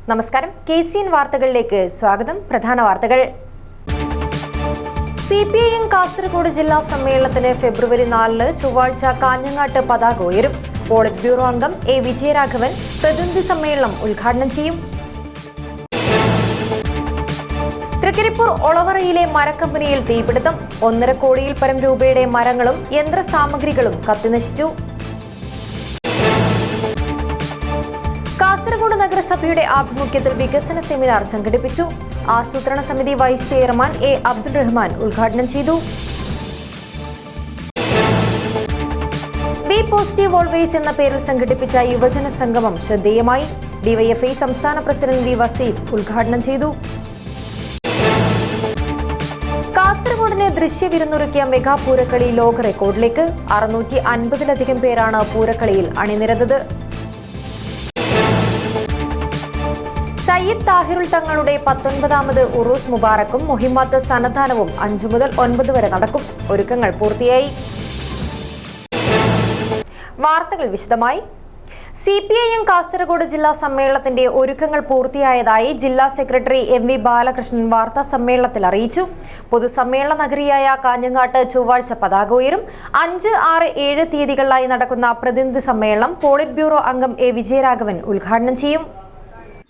നമസ്കാരം. KCN വാർത്തകളിലേക്ക് സ്വാഗതം. പ്രധാന വാർത്തകൾ. CPIM കാസർഗോഡ് ജില്ലാ സമ്മേളനത്തിന് ഫെബ്രുവരി 4 ചൊവ്വാഴ്ച കാഞ്ഞങ്ങാട്ട് പതാക ഉയരും. പോളിറ്റ് ബ്യൂറോ അംഗം A. വിജയരാഘവൻ പ്രതിനിധി സമ്മേളനം ഉദ്ഘാടനം ചെയ്യും. തൃക്കരിപ്പൂർ ഒളവറയിലെ മരക്കമ്പനിയിൽ തീപിടുത്തം. 1.5 കോടിയിൽ പരം രൂപയുടെ മരങ്ങളും യന്ത്രസാമഗ്രികളും കത്തിനശിച്ചു. കാസർഗോഡ് നഗരസഭയുടെ ആഭിമുഖ്യത്തിൽ വികസന സെമിനാർ സംഘടിപ്പിച്ചു. ആസൂത്രണ സമിതി vice chairman A. Abdul Rahman ഉദ്ഘാടനം ചെയ്തു. ബി പോസിറ്റീവ് ഓൾവേസ് എന്ന പേരിൽ സംഘടിപ്പിച്ച യുവജന സംഗമം ശ്രദ്ധേയമായി. DYFI സംസ്ഥാന പ്രസിഡന്റ് V. വസീഫ് ഉദ്ഘാടനം ചെയ്തു. കാസർഗോഡിന് ദൃശ്യവിരുന്നൊരുക്കിയ മെഗാ പൂരക്കളി ലോക റെക്കോർഡിലേക്ക്. 650-ലധികം പേരാണ് പൂരക്കളിയിൽ അണിനിരന്നത്. സയ്യിദ് താഹിറുൽ തങ്ങളുടെ 19ാമത് ഉറൂസ് മുബാറക്കും മുഹിമ്മത്ത് സന്നദ്ധാനവും 5 മുതൽ 9 വരെ നടക്കും. ഒരുക്കങ്ങൾ പൂർത്തിയായി. വാർത്തകൾ വിശദമായി. CPIM കാസർഗോഡ് ജില്ലാ സമ്മേളനത്തിന്റെ ഒരുക്കങ്ങൾ പൂർത്തിയായതായി ജില്ലാ സെക്രട്ടറി MV ബാലകൃഷ്ണൻ വാർത്താ സമ്മേളനത്തിൽ അറിയിച്ചു. പൊതുസമ്മേളന നഗരിയായ കാഞ്ഞങ്ങാട്ട് ചൊവ്വാഴ്ച പതാക ഉയരും. 5, 6, 7 തീയതികളിലായി നടക്കുന്ന പ്രതിനിധി സമ്മേളനം പോളിറ്റ് ബ്യൂറോ അംഗം A. വിജയരാഘവൻ ഉദ്ഘാടനം ചെയ്യും.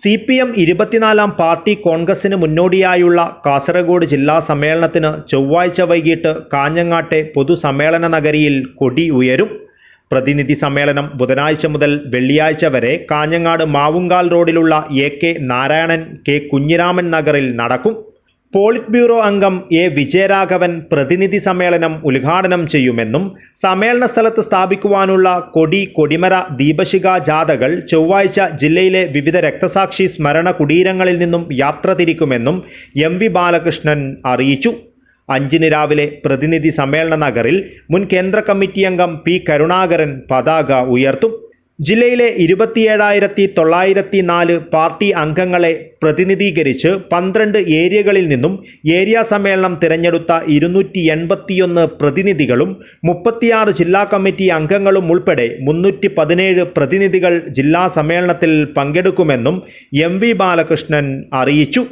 CPIM 24ാം പാർട്ടി കോൺഗ്രസിന് മുന്നോടിയായുള്ള കാസർഗോഡ് ജില്ലാ സമ്മേളനത്തിന് ചൊവ്വാഴ്ച വൈകിട്ട് കാഞ്ഞങ്ങാട്ടെ പൊതുസമ്മേളന നഗരിയിൽ കൊടി ഉയരും. പ്രതിനിധി സമ്മേളനം ബുധനാഴ്ച മുതൽ വെള്ളിയാഴ്ച വരെ കാഞ്ഞങ്ങാട് മാവുങ്കാൽ റോഡിലുള്ള AK നാരായണൻ K. കുഞ്ഞിരാമൻ നഗറിൽ നടക്കും. പോളിറ്റ് ബ്യൂറോ അംഗം A. വിജയരാഘവൻ പ്രതിനിധി സമ്മേളനം ഉദ്ഘാടനം ചെയ്യുമെന്നും സമ്മേളന സ്ഥലത്ത് സ്ഥാപിക്കുവാനുള്ള കൊടിമര ദീപശിഖ ജാഥകൾ ചൊവ്വാഴ്ച ജില്ലയിലെ വിവിധ രക്തസാക്ഷി സ്മരണ കുടീരങ്ങളിൽ നിന്നും യാത്ര തിരിക്കുമെന്നും MV ബാലകൃഷ്ണൻ അറിയിച്ചു. 5 രാവിലെ പ്രതിനിധി സമ്മേളന നഗറിൽ മുൻ കേന്ദ്ര കമ്മിറ്റി അംഗം P. കരുണാകരൻ പതാക ഉയർത്തും. ജില്ലയിലെ 27,904 പാർട്ടി അംഗങ്ങളെ പ്രതിനിധീകരിച്ച് 12 ഏരിയകളിൽ നിന്നും ഏരിയ സമ്മേളനം തിരഞ്ഞെടുത്ത 281 പ്രതിനിധികളും 36 ജില്ലാ കമ്മിറ്റി അംഗങ്ങളും ഉൾപ്പെടെ 317 പ്രതിനിധികൾ ജില്ലാ സമ്മേളനത്തിൽ പങ്കെടുക്കുമെന്നും MV ബാലകൃഷ്ണൻ അറിയിച്ചു.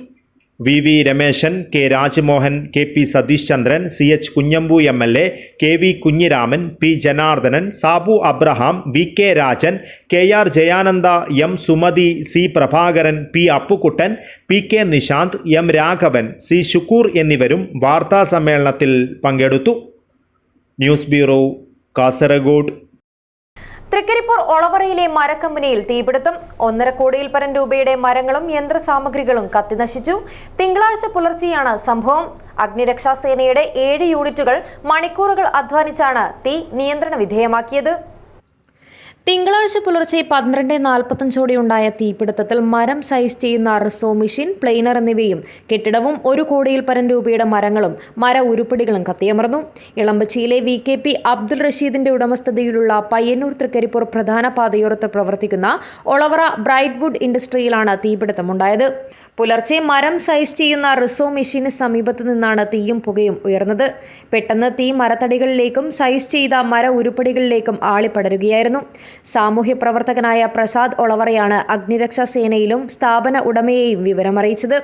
VV Rameshan, K. Rajmohan, KP Satheesh Chandran, CH Kunhambu MLA, KV Kunhiraman, P. Janardhanan, Sabu Abraham, VK Rajan, KR Jayananda, M. Sumathi, C. Prabhakaran, P. Appukuttan, PK Nishanth, M. Raghavan, C. Shukkoor എന്നിവരും വാർത്താ സമ്മേളനത്തിൽ പങ്കെടുത്തു. News bureau, Kasaragod. തൃക്കരിപ്പൂർ ഒളവറയിലെ മരക്കമ്പനിയിൽ തീപിടുത്തം. 1.5 കോടിയിൽ പരം രൂപയുടെ മരങ്ങളും യന്ത്രസാമഗ്രികളും കത്തിനശിച്ചു. തിങ്കളാഴ്ച പുലർച്ചെയാണ് സംഭവം. അഗ്നിരക്ഷാസേനയുടെ 7 യൂണിറ്റുകൾ മണിക്കൂറുകൾ അധ്വാനിച്ചാണ് തീ നിയന്ത്രണ വിധേയമാക്കിയത്. തിങ്കളാഴ്ച പുലർച്ചെ 12:45 തീപിടുത്തത്തിൽ മരം സൈസ് ചെയ്യുന്ന റിസോ മെഷീൻ, പ്ലെയിനർ എന്നിവയും കെട്ടിടവും 1 കോടിയിൽ പരം രൂപയുടെ മരങ്ങളും മര ഉരുപ്പടികളും കത്തിയമർന്നു. ഇളമ്പച്ചിയിലെ VKP അബ്ദുൾ റഷീദിന്റെ ഉടമസ്ഥതയിലുള്ള പയ്യന്നൂർ തൃക്കരിപ്പൂർ പ്രധാന പാതയോരത്ത് പ്രവർത്തിക്കുന്ന ഒളവറ ബ്രൈറ്റ് വുഡ് ഇൻഡസ്ട്രിയിലാണ് തീപിടുത്തമുണ്ടായത്. പുലർച്ചെ മരം സൈസ് ചെയ്യുന്ന റിസോ മെഷീന് സമീപത്ത് നിന്നാണ് തീയും പുകയും ഉയർന്നത്. പെട്ടെന്ന് തീ മരത്തടികളിലേക്കും സൈസ് ചെയ്ത മര ഉരുപ്പടികളിലേക്കും ആളിപ്പടരുകയായിരുന്നു. സാമൂഹ്യ പ്രവർത്തകനായ പ്രസാദ് ഒളവറയാണ് അഗ്നിരക്ഷാ സേനയിലും സ്ഥാപന ഉടമയെയും വിവരമറിയിച്ചത്.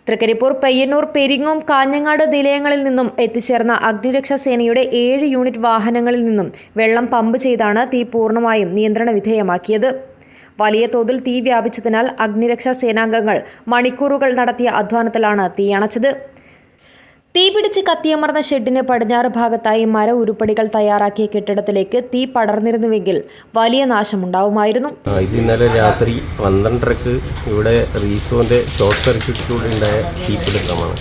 തൃക്കരിപ്പൂർ, പയ്യന്നൂർ, പെരിങ്ങോം, കാഞ്ഞങ്ങാട് നിലയങ്ങളിൽ നിന്നും എത്തിച്ചേർന്ന അഗ്നിരക്ഷാ സേനയുടെ 7 യൂണിറ്റ് വാഹനങ്ങളിൽ നിന്നും വെള്ളം പമ്പ് ചെയ്താണ് തീ പൂർണ്ണമായും നിയന്ത്രണ വിധേയമാക്കിയത്. വലിയ തോതിൽ തീ വ്യാപിച്ചതിനാൽ അഗ്നിരക്ഷാ സേനാംഗങ്ങൾ മണിക്കൂറുകൾ നടത്തിയ അധ്വാനത്തിലാണ് തീയണച്ചത്. തീപിടിച്ച് കത്തിയമർന്ന ഷെഡിന് പടിഞ്ഞാറ് ഭാഗത്തായി മര ഉരുപ്പടികൾ തയ്യാറാക്കിയ കെട്ടിടത്തിലേക്ക് തീ പടർന്നിരുന്നുവെങ്കിൽ വലിയ നാശമുണ്ടാവുമായിരുന്നു. ഇന്നലെ രാത്രി 12:30 ഇവിടെ റീസോന്റെ ഷോർട്ട് സർക്യൂട്ടിലൂടെ ഉണ്ടായ തീപിടുത്തമാണ്.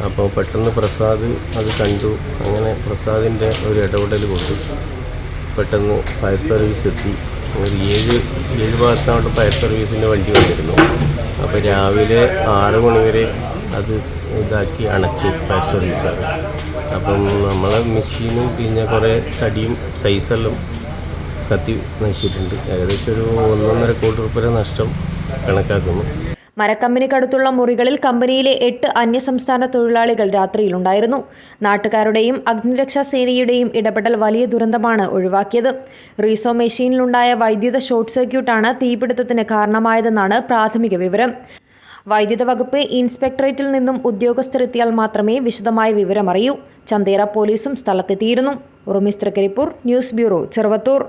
അപ്പോൾ പെട്ടെന്ന് പ്രസാദ് അത് കണ്ടു. അങ്ങനെ പ്രസാദിൻ്റെ ഒരു ഇടപെടൽ കൊണ്ട് പെട്ടെന്ന് ഫയർ സർവീസ് എത്തി. ഒരു 7 ഭാഗത്തോട്ട് ഫയർ സർവീസിൻ്റെ വണ്ടി വന്നിരുന്നു. അപ്പോൾ രാവിലെ 6 മണി വരെ അത് ഇതാക്കി അണച്ചു ഫയർ സർവീസാണ്. അപ്പം നമ്മളെ മെഷീനും പിന്നെ കുറേ തടിയും സൈസെല്ലാം കത്തി നശിച്ചിട്ടുണ്ട്. ഏകദേശം ഒരു 1.5 കോടി രൂപ നഷ്ടം കണക്കാക്കുന്നു. മരക്കമ്പനിക്കടുത്തുള്ള മുറികളിൽ കമ്പനിയിലെ 8 അന്യസംസ്ഥാന തൊഴിലാളികൾ രാത്രിയിലുണ്ടായിരുന്നു. നാട്ടുകാരുടെയും അഗ്നിരക്ഷാ സേനയുടെയും ഇടപെടൽ വലിയ ദുരന്തമാണ് ഒഴിവാക്കിയത്. റീസോ മെഷീനിലുണ്ടായ വൈദ്യുത ഷോർട്ട് സർക്യൂട്ടാണ് തീപിടുത്തത്തിന് കാരണമായതെന്നാണ് പ്രാഥമിക വിവരം. വൈദ്യുത വകുപ്പ് ഇൻസ്പെക്ടറേറ്റിൽ നിന്നും ഉദ്യോഗസ്ഥർ എത്തിയാൽ മാത്രമേ വിശദമായ വിവരമറിയൂ. ചന്തേര പോലീസും സ്ഥലത്തെത്തിയിരുന്നു. ഉറുമീസ് തൃക്കരിപ്പൂർ, ന്യൂസ് ബ്യൂറോ, ചെറുവത്തൂർ.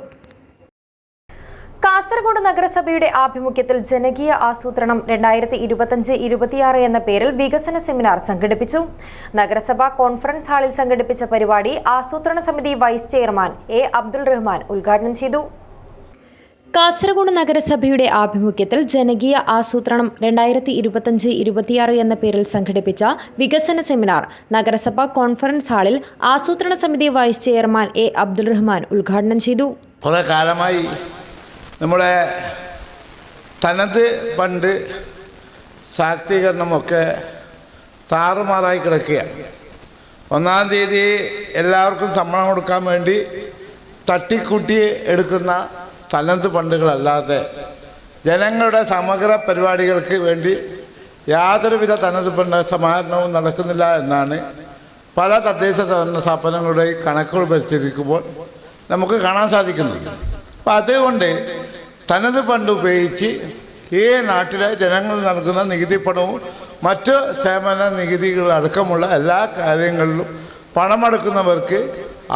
കാസർഗോഡ് നഗരസഭയുടെ ആഭിമുഖ്യത്തിൽ ജനകീയ ആസൂത്രണം 2025-26 എന്ന പേരിൽ വികസന സെമിനാർ സംഘടിപ്പിച്ചു. നഗരസഭ കോൺഫറൻസ് ഹാളിൽ സംഘടിപ്പിച്ച പരിപാടി ആസൂത്രണ സമിതി vice chairman A Abdul Rahman ഉദ്ഘാടനം ചെയ്തു. കാസർഗോഡ് നഗരസഭയുടെ ആഭിമുഖ്യത്തിൽ ജനകീയ ആസൂത്രണം 2025-26 എന്ന പേരിൽ സംഘടിപ്പിച്ച വികസന സെമിനാർ നഗരസഭ കോൺഫറൻസ് ഹാളിൽ ആസൂത്രണ സമിതി vice chairman A Abdul Rahman ഉദ്ഘാടനം ചെയ്തു. കുറേ കാലമായി നമ്മുടെ തനത് ഫണ്ട് ശാക്തീകരണമൊക്കെ താറുമാറായി കിടക്കുകയാണ്. 1-ാം തീയതി എല്ലാവർക്കും ശമ്പളം കൊടുക്കാൻ വേണ്ടി തട്ടിക്കൂട്ടി എടുക്കുന്ന തനത് ഫണ്ടുകളല്ലാതെ ജനങ്ങളുടെ സമഗ്ര പരിപാടികൾക്ക് വേണ്ടി യാതൊരുവിധ തനത് ഫണ്ട് സമാഹരണവും നടക്കുന്നില്ല എന്നാണ് പല തദ്ദേശ സ്ഥാപനങ്ങളുടെയും കണക്കുകൾ പരിശോധിക്കുമ്പോൾ നമുക്ക് കാണാൻ സാധിക്കുന്നത്. അപ്പം അതുകൊണ്ട് തനത് ഫണ്ട് ഉപയോഗിച്ച് ഈ നാട്ടിലെ ജനങ്ങൾ നൽകുന്ന നികുതി പണവും മറ്റ് സേവന നികുതികൾ അടക്കമുള്ള എല്ലാ കാര്യങ്ങളിലും പണമെടുക്കുന്നവർക്ക്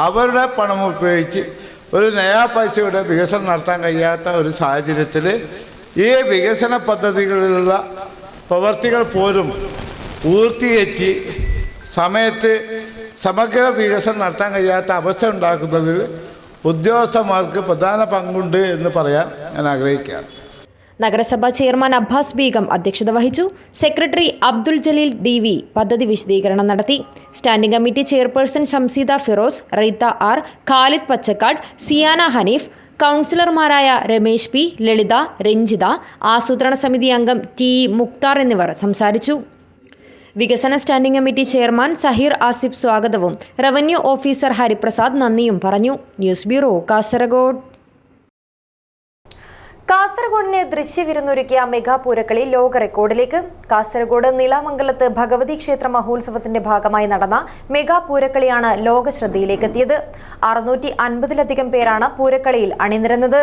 അവരുടെ പണം ഉപയോഗിച്ച് ഒരു നയാ പൈസയുടെ വികസനം നടത്താൻ കഴിയാത്ത ഒരു സാഹചര്യത്തിൽ ഈ വികസന പദ്ധതികളിലുള്ള പ്രവർത്തികൾ പോലും പൂർത്തീകരിച്ച് സമയത്ത് സമഗ്ര വികസനം നടത്താൻ കഴിയാത്ത അവസ്ഥ ഉണ്ടാക്കുന്നതിൽ ഉദ്യോഗസ്ഥന്മാർക്ക് പ്രധാന പങ്കുണ്ട് എന്ന് പറയാൻ ഞാൻ ആഗ്രഹിക്കുകയാണ്. നഗരസഭാ ചെയർമാൻ അബ്ബാസ് ബീഗം അധ്യക്ഷത വഹിച്ചു. സെക്രട്ടറി അബ്ദുൽ ജലീൽ DV പദ്ധതി വിശദീകരണം നടത്തി. Standing committee chairperson Shamseeda Firoz, Reetha R, Khalid Pachakkad, Siyana Haneef, കൗൺസിലർമാരായ രമേശ് P, ലളിത, രഞ്ജിത, ആസൂത്രണ സമിതി അംഗം T മുക്താർ എന്നിവർ സംസാരിച്ചു. വികസന standing committee chairman Saheer Asif സ്വാഗതവും റവന്യൂ ഓഫീസർ ഹരിപ്രസാദ് നന്ദിയും പറഞ്ഞു. News bureau, Kasaragod. കാസർഗോഡിന് ദൃശ്യവിരുന്നൊരുക്കിയ മെഗാ പൂരക്കളി ലോക റെക്കോർഡിലേക്ക്. കാസർഗോഡ് നിലാമംഗലത്ത് ഭഗവതി ക്ഷേത്ര മഹോത്സവത്തിന്റെ ഭാഗമായി നടന്ന മെഗാ പൂരക്കളിയാണ് ലോക ശ്രദ്ധയിലേക്കെത്തിയത്. 650-ലധികം പേരാണ് പൂരക്കളിയിൽ അണിനിരന്നത്.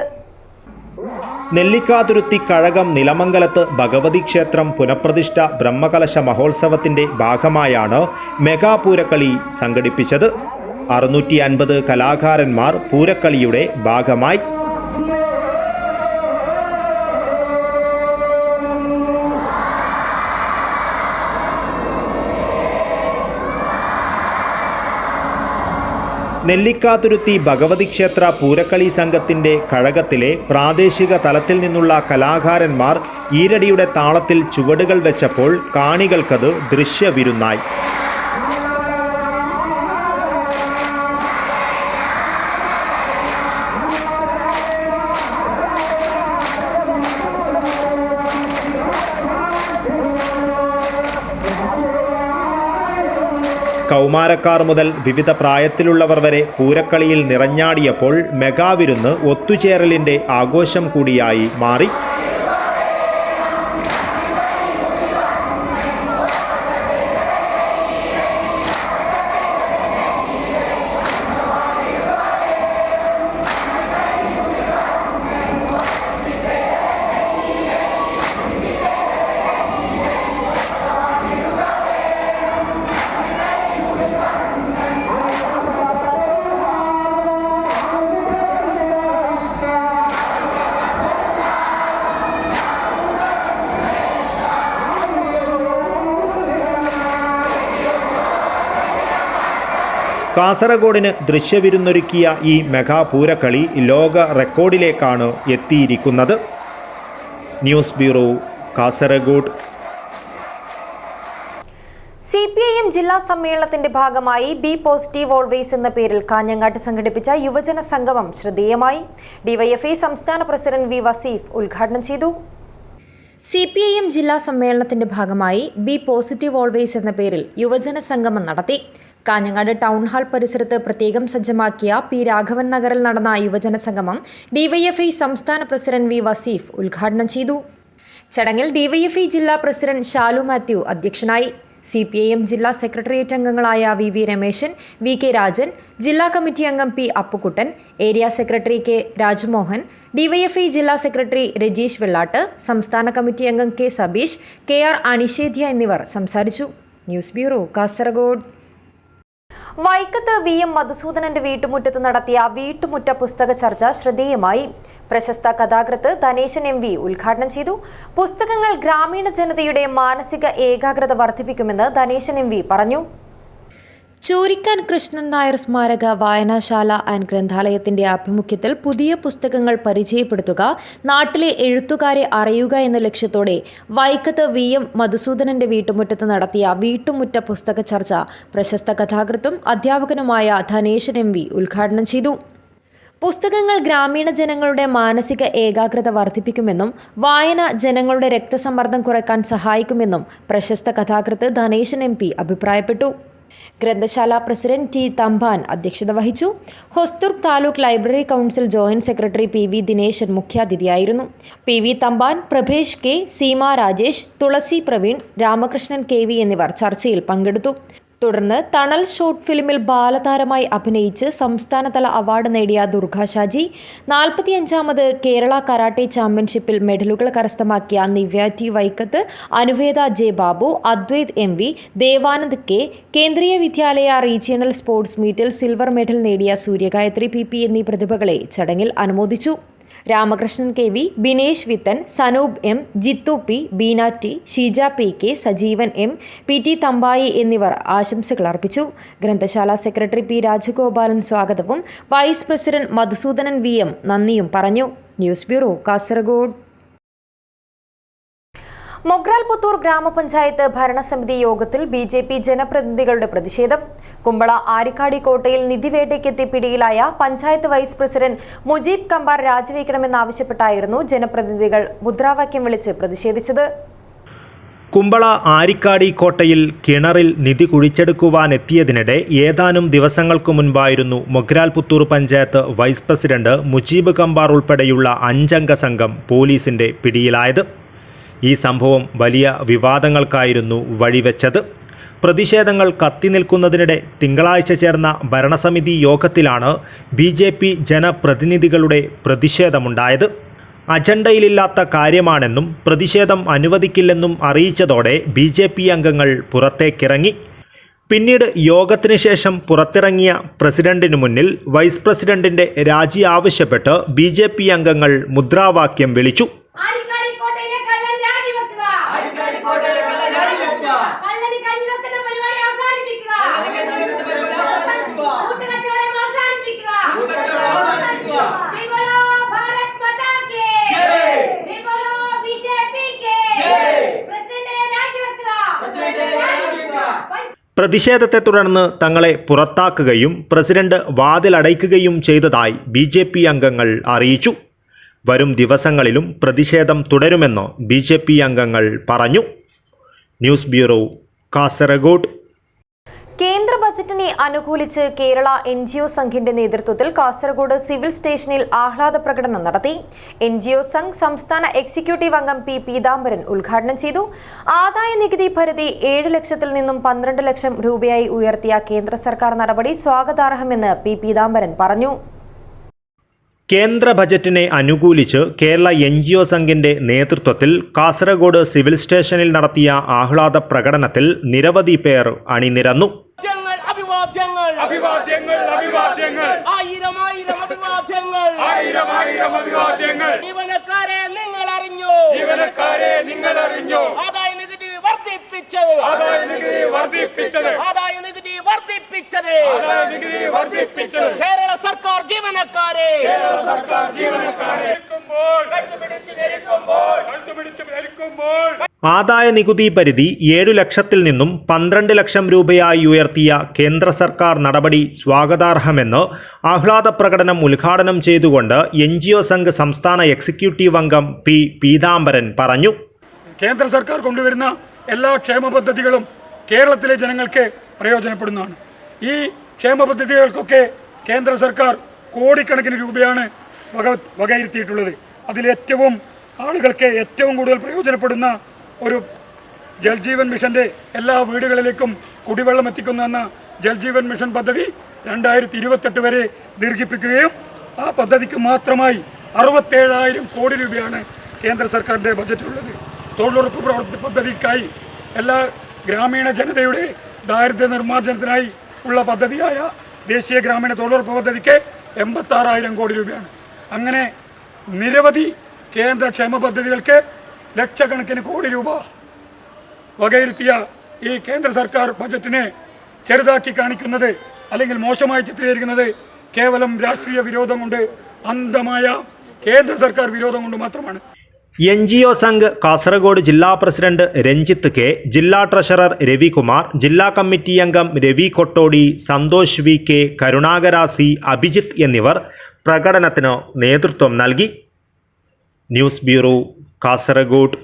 നെല്ലിക്കാതുരുത്തി കഴകം നിലമംഗലത്ത് ഭഗവതി ക്ഷേത്രം പുനഃപ്രതിഷ്ഠ ബ്രഹ്മകലശ മഹോത്സവത്തിന്റെ ഭാഗമായാണ് മെഗാ പൂരക്കളി സംഘടിപ്പിച്ചത്. 650 കലാകാരന്മാർ പൂരക്കളിയുടെ ഭാഗമായി. നെല്ലിക്കാതുരുത്തി ഭഗവതി ക്ഷേത്ര പൂരക്കളി സംഘത്തിന്റെ കഴകത്തിലെ പ്രാദേശിക തലത്തിൽ നിന്നുള്ള കലാകാരന്മാർ ഈരടിയുടെ താളത്തിൽ ചുവടുകൾ വെച്ചപ്പോൾ കാണികൾക്കത് ദൃശ്യവിരുന്നായി. കൗമാരക്കാർ മുതൽ വിവിധ പ്രായത്തിലുള്ളവർ വരെ പൂരക്കളിയിൽ നിറഞ്ഞാടിയപ്പോൾ മെഗാവിരുന്ന് ഒത്തുചേരലിന്റെ ആഘോഷം കൂടിയായി മാറി. കാസർഗോഡിന് ദൃശ്യവിരുന്നൊരുക്കിയ ഈ മെഗാ പൂരക്കളി ലോക റെക്കോർഡിലേക്കാണ് എത്തിയിരിക്കുന്നത്. News bureau, Kasaragod. CPIM ജില്ലാ സമ്മേളനത്തിന്റെ ഭാഗമായി ബി പോസിറ്റീവ് ഓൾവേസ് എന്ന പേരിൽ കാഞ്ഞങ്ങാട്ട് സംഘടിപ്പിച്ച യുവജന സംഗമം ശ്രദ്ധേയമായി. DYFI സംസ്ഥാന പ്രസിഡന്റ് V വസീഫ് ഉദ്ഘാടനം ചെയ്തു. CPIM ജില്ലാ സമ്മേളനത്തിന്റെ ഭാഗമായി ബി പോസിറ്റീവ് ഓൾവേസ് എന്ന പേരിൽ യുവജന സംഗമം നടത്തി. കാഞ്ഞങ്ങാട് ടൗൺ ഹാൾ പരിസരത്ത് പ്രത്യേകം സജ്ജമാക്കിയ P രാഘവൻ നഗറിൽ നടന്ന യുവജന സംഗമം DYFI സംസ്ഥാന പ്രസിഡന്റ് V വസീഫ് ഉദ്ഘാടനം ചെയ്തു. ചടങ്ങിൽ ഡിവൈഎഫ്ഐ ജില്ലാ പ്രസിഡന്റ് ഷാലു മാത്യു അധ്യക്ഷനായി. CPIM ജില്ലാ സെക്രട്ടേറിയറ്റ് അംഗങ്ങളായ VV രമേശൻ, VK രാജൻ, ജില്ലാ കമ്മിറ്റി അംഗം P Appukuttan, area secretary K Rajmohan, DYFI ജില്ലാ സെക്രട്ടറി രജീഷ് വെള്ളാട്ട്, സംസ്ഥാന കമ്മിറ്റി അംഗം K സബീഷ്, KR അനിഷേധ്യ എന്നിവർ സംസാരിച്ചു. News bureau, Kasaragod. വൈക്കത്ത് VM മധുസൂദനന്റെ വീട്ടുമുറ്റത്ത് നടത്തിയ വീട്ടുമുറ്റ പുസ്തക ചർച്ച ശ്രദ്ധേയമായി. പ്രശസ്ത കഥാകൃത്ത് ധനേശൻ MV ഉദ്ഘാടനം ചെയ്തു. പുസ്തകങ്ങൾ ഗ്രാമീണ ജനതയുടെ മാനസിക ഏകാഗ്രത വർദ്ധിപ്പിക്കുമെന്ന് ധനേശൻ MV പറഞ്ഞു. ചൂരിക്കാൻ കൃഷ്ണൻ നായർ സ്മാരക വായനശാല ആൻഡ് ഗ്രന്ഥാലയത്തിന്റെ ആഭിമുഖ്യത്തിൽ പുതിയ പുസ്തകങ്ങൾ പരിചയപ്പെടുത്തുക, നാട്ടിലെ എഴുത്തുകാരെ അറിയുക എന്ന ലക്ഷ്യത്തോടെ വൈക്കത്ത് VM മധുസൂദനന്റെ വീട്ടുമുറ്റത്ത് നടത്തിയ വീട്ടുമുറ്റ പുസ്തക ചർച്ച പ്രശസ്ത കഥാകൃത്തും അധ്യാപകനുമായ ധനേശൻ MV ഉദ്ഘാടനം ചെയ്തു. പുസ്തകങ്ങൾ ഗ്രാമീണ ജനങ്ങളുടെ മാനസിക ഏകാഗ്രത വർദ്ധിപ്പിക്കുമെന്നും വായന ജനങ്ങളുടെ രക്തസമ്മർദ്ദം കുറയ്ക്കാൻ സഹായിക്കുമെന്നും പ്രശസ്ത കഥാകൃത്ത് ധനേശൻ MP അഭിപ്രായപ്പെട്ടു. ഗ്രന്ഥശാല പ്രസിഡന്റ് T തമ്പാൻ അധ്യക്ഷത വഹിച്ചു. Hosdurg taluk library council joint secretary PV Dineshan മുഖ്യാതിഥിയായിരുന്നു. PV Thampan, Prabhesh K, Seema Rajesh, Thulasi Praveen, Ramakrishnan KV എന്നിവർ ചർച്ചയിൽ പങ്കെടുത്തു. തുടർന്ന് തണൽ ഷോർട്ട് ഫിലിമിൽ ബാലതാരമായി അഭിനയിച്ച് സംസ്ഥാനതല അവാർഡ് നേടിയ ദുർഗ ഷാജി, 45ാമത് കേരള കരാട്ടെ ചാമ്പ്യൻഷിപ്പിൽ മെഡലുകൾ കരസ്ഥമാക്കിയ നിവ്യ T വൈക്കത്ത്, അനുവേദ J Babu, Advaith MV, Devanand K, കേന്ദ്രീയ വിദ്യാലയ റീജിയണൽ സ്പോർട്സ് മീറ്റിൽ സിൽവർ മെഡൽ നേടിയ സൂര്യഗായത്രി PP എന്നീ പ്രതിഭകളെ ചടങ്ങിൽ അനുമോദിച്ചു. Ramakrishnan KV, Binesh വിത്തൻ, Sanoop M, Jithu P, Beena T, Sheeja PK, Sajeevan M, PT Thampayi എന്നിവർ ആശംസകൾ അർപ്പിച്ചു. ഗ്രന്ഥശാല സെക്രട്ടറി P രാജഗോപാലൻ സ്വാഗതവും വൈസ് പ്രസിഡന്റ് മധുസൂദനൻ VM നന്ദിയും പറഞ്ഞു. News bureau, Kasaragod. മൊഗ്രാൽ പുത്തൂർ ഗ്രാമപഞ്ചായത്ത് ഭരണസമിതി യോഗത്തിൽ BJP ജനപ്രതിനിധികളുടെ പ്രതിഷേധം. കുമ്പള ആരിക്കാടി കോട്ടയിൽ നിധിവേട്ടയ്ക്കെത്തി പിടിയിലായ പഞ്ചായത്ത് വൈസ് പ്രസിഡന്റ് മുജീബ് കമ്പാർ രാജിവെക്കണമെന്നാവശ്യപ്പെട്ടായിരുന്നു ജനപ്രതിനിധികൾ മുദ്രാവാക്യം വിളിച്ച് പ്രതിഷേധിച്ചത്. കുമ്പള ആരിക്കാടി കോട്ടയിൽ കിണറിൽ നിധി കുഴിച്ചെടുക്കുവാനെത്തിയതിനിടെ ഏതാനും ദിവസങ്ങൾക്കു മുൻപായിരുന്നു മൊഗ്രാൽ പുത്തൂർ പഞ്ചായത്ത് വൈസ് പ്രസിഡന്റ് മുജീബ് കമ്പാർ ഉൾപ്പെടെയുള്ള 5 അംഗ സംഘം പോലീസിന്റെ പിടിയിലായത്. ഈ സംഭവം വലിയ വിവാദങ്ങൾക്കായിരുന്നു വഴിവെച്ചത്. പ്രതിഷേധങ്ങൾ കത്തിനിൽക്കുന്നതിനിടെ തിങ്കളാഴ്ച ചേർന്ന ഭരണസമിതി യോഗത്തിലാണ് BJP ജനപ്രതിനിധികളുടെ പ്രതിഷേധമുണ്ടായത്. അജണ്ടയിലില്ലാത്ത കാര്യമാണെന്നും പ്രതിഷേധം അനുവദിക്കില്ലെന്നും അറിയിച്ചതോടെ BJP അംഗങ്ങൾ പുറത്തേക്കിറങ്ങി. പിന്നീട് യോഗത്തിന് ശേഷം പുറത്തിറങ്ങിയ പ്രസിഡന്റിനു മുന്നിൽ വൈസ് പ്രസിഡന്റിന്റെ രാജി ആവശ്യപ്പെട്ട് BJP അംഗങ്ങൾ മുദ്രാവാക്യം വിളിച്ചു. പ്രതിഷേധത്തെ തുടർന്ന് തങ്ങളെ പുറത്താക്കുകയും പ്രസിഡന്റ് വാതിലടയ്ക്കുകയും ചെയ്തതായി BJP അംഗങ്ങൾ അറിയിച്ചു. വരും ദിവസങ്ങളിലും പ്രതിഷേധം തുടരുമെന്ന് BJP അംഗങ്ങൾ പറഞ്ഞു. News bureau, Kasaragod. കേന്ദ്ര ബജറ്റിനെ അനുകൂലിച്ച് കേരള NGO സംഘിന്റെ നേതൃത്വത്തിൽ കാസർഗോഡ് സിവിൽ സ്റ്റേഷനിൽ ആഹ്ലാദ പ്രകടനം നടത്തി. NGO സംഘ് സംസ്ഥാന എക്സിക്യൂട്ടീവ് അംഗം P പീതാംബരൻ ഉദ്ഘാടനം ചെയ്തു. ആദായ നികുതി പരിധി 7 ലക്ഷത്തിൽ നിന്നും 12 ലക്ഷം രൂപയായി ഉയർത്തിയ കേന്ദ്ര സർക്കാർ നടപടി സ്വാഗതാർഹമെന്ന് P പീതാംബരൻ പറഞ്ഞു. കേന്ദ്ര ബജറ്റിനെ അനുകൂലിച്ച് കേരള NGO സംഘിന്റെ നേതൃത്വത്തിൽ കാസർഗോഡ് സിവിൽ സ്റ്റേഷനിൽ നടത്തിയ ആഹ്ലാദ പ്രകടനത്തിൽ നിരവധി പേർ അണിനിരന്നു. ജീവനക്കാരെ നിങ്ങൾ അറിഞ്ഞോ ആദായ നികുതി വർദ്ധിപ്പിച്ചത് കേരള സർക്കാർ ജീവനക്കാരെ ആദായ നികുതി പരിധി 7 ലക്ഷത്തിൽ നിന്നും 12 ലക്ഷം രൂപയായി ഉയർത്തിയ കേന്ദ്ര സർക്കാർ നടപടി സ്വാഗതാർഹമെന്ന് ആഹ്ലാദ പ്രകടനം ഉദ്ഘാടനം ചെയ്തുകൊണ്ട് NGO സംഘ് സംസ്ഥാന എക്സിക്യൂട്ടീവ് അംഗം P പീതാംബരൻ പറഞ്ഞു. കേന്ദ്ര സർക്കാർ കൊണ്ടുവരുന്ന എല്ലാ ക്ഷേമ പദ്ധതികളും കേരളത്തിലെ ജനങ്ങൾക്ക് പ്രയോജനപ്പെടുന്നതാണ്. ഈ ക്ഷേമ പദ്ധതികൾക്കൊക്കെ കേന്ദ്ര സർക്കാർ കോടിക്കണക്കിന് രൂപയാണ് വകയിരുത്തിയിട്ടുള്ളത്. അതിലേറ്റവും ആളുകൾക്ക് ഏറ്റവും കൂടുതൽ പ്രയോജനപ്പെടുന്ന ഒരു ജൽജീവൻ മിഷൻ്റെ എല്ലാ വീടുകളിലേക്കും കുടിവെള്ളം എത്തിക്കുന്ന ജൽജീവൻ മിഷൻ പദ്ധതി 2028 വരെ ദീർഘിപ്പിക്കുകയും ആ പദ്ധതിക്ക് മാത്രമായി 67,000 കോടി രൂപയാണ് കേന്ദ്ര സർക്കാരിൻ്റെ ബജറ്റിലുള്ളത്. തൊഴിലുറപ്പ് പ്രവർത്തി പദ്ധതിക്കായി എല്ലാ ഗ്രാമീണ ജനതയുടെ ദാരിദ്ര്യ നിർമ്മാർജ്ജനത്തിനായി ഉള്ള പദ്ധതിയായ ദേശീയ ഗ്രാമീണ തൊഴിലുറപ്പ് പദ്ധതിക്ക് 86,000 കോടി രൂപയാണ്. അങ്ങനെ നിരവധി കേന്ദ്ര ക്ഷേമ പദ്ധതികൾക്ക് ലക്ഷക്കണക്കിന് കോടി രൂപ വകയിരുത്തിയ ഈ കേന്ദ്ര സർക്കാർ ബജറ്റിനെ ചെറുതാക്കി കാണിക്കുന്നത് അല്ലെങ്കിൽ മോശമായി ചിത്രീകരിക്കുന്നത് കേവലം രാഷ്ട്രീയ വിരോധം കൊണ്ട്, അന്ധമായ കേന്ദ്ര സർക്കാർ വിരോധം കൊണ്ട് മാത്രമാണ്. NGO സംഘ് കാസർഗോഡ് ജില്ലാ പ്രസിഡന്റ് രഞ്ജിത്ത് കെ, ജില്ലാ ട്രഷറർ രവികുമാർ, ജില്ലാ കമ്മിറ്റി അംഗം രവി കൊട്ടോടി, സന്തോഷ് VK, കരുണാകര C, അഭിജിത്ത് എന്നിവർ പ്രകടനത്തിന് നേതൃത്വം നൽകി. News bureau, Kasaragod.